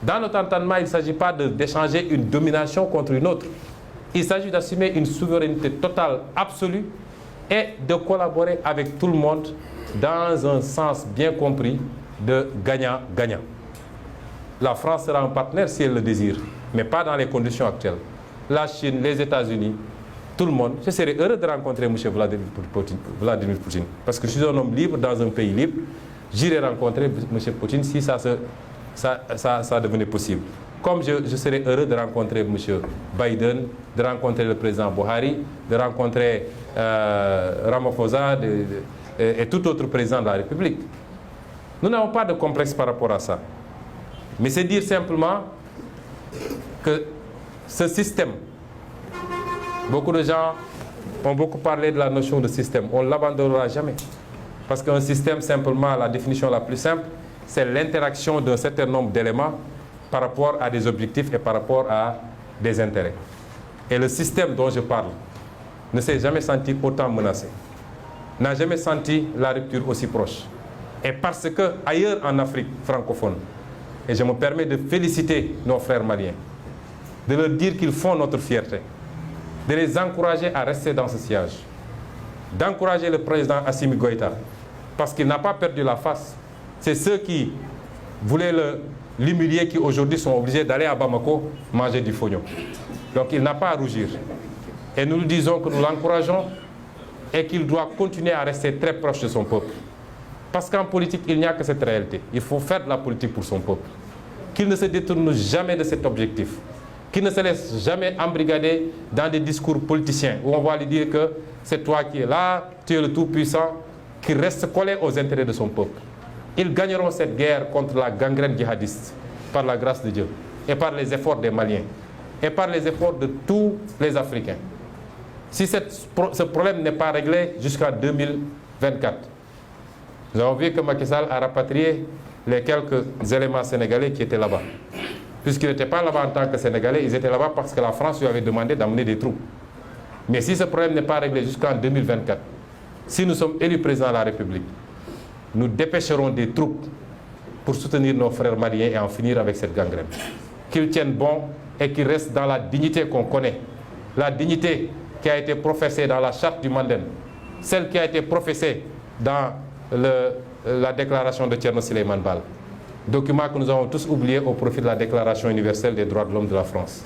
Dans notre entendement, il ne s'agit pas d'échanger une domination contre une autre. Il s'agit d'assumer une souveraineté totale, absolue, et de collaborer avec tout le monde dans un sens bien compris de gagnant-gagnant. La France sera un partenaire si elle le désire, mais pas dans les conditions actuelles. La Chine, les États-Unis, tout le monde. Je serais heureux de rencontrer M. Vladimir Poutine, parce que je suis un homme libre dans un pays libre. J'irai rencontrer M. Poutine si ça devenait possible. Comme je serais heureux de rencontrer M. Biden, de rencontrer le président Buhari, de rencontrer Ramaphosa et tout autre président de la République. Nous n'avons pas de complexe par rapport à ça. Mais c'est dire simplement que ce système, beaucoup de gens ont beaucoup parlé de la notion de système. On ne l'abandonnera jamais. Parce qu'un système, simplement, la définition la plus simple, c'est l'interaction d'un certain nombre d'éléments par rapport à des objectifs et par rapport à des intérêts. Et le système dont je parle ne s'est jamais senti autant menacé, n'a jamais senti la rupture aussi proche. Et parce que ailleurs en Afrique francophone, et je me permets de féliciter nos frères maliens, de leur dire qu'ils font notre fierté, de les encourager à rester dans ce siège, d'encourager le président Assimi Goïta, parce qu'il n'a pas perdu la face. C'est ceux qui voulaient l'humilier qui aujourd'hui sont obligés d'aller à Bamako manger du fognon. Donc il n'a pas à rougir. Et nous lui disons que nous l'encourageons et qu'il doit continuer à rester très proche de son peuple. Parce qu'en politique, il n'y a que cette réalité. Il faut faire de la politique pour son peuple. Qu'il ne se détourne jamais de cet objectif. Qu'il ne se laisse jamais embrigader dans des discours politiciens où on va lui dire que c'est toi qui es là, tu es le tout-puissant, qui reste collé aux intérêts de son peuple. Ils gagneront cette guerre contre la gangrène djihadiste par la grâce de Dieu et par les efforts des Maliens et par les efforts de tous les Africains. Si ce problème n'est pas réglé jusqu'en 2024, nous avons vu que Macky Sall a rapatrié les quelques éléments sénégalais qui étaient là-bas. Puisqu'ils n'étaient pas là-bas en tant que Sénégalais, ils étaient là-bas parce que la France lui avait demandé d'amener des troupes. Mais si ce problème n'est pas réglé jusqu'en 2024, si nous sommes élus président de la République, nous dépêcherons des troupes pour soutenir nos frères maliens et en finir avec cette gangrène. Qu'ils tiennent bon et qu'ils restent dans la dignité qu'on connaît. La dignité qui a été professée dans la charte du Mandem, celle qui a été professée dans la déclaration de Thierno Souleymane Baal, document que nous avons tous oublié au profit de la Déclaration universelle des droits de l'homme de la France.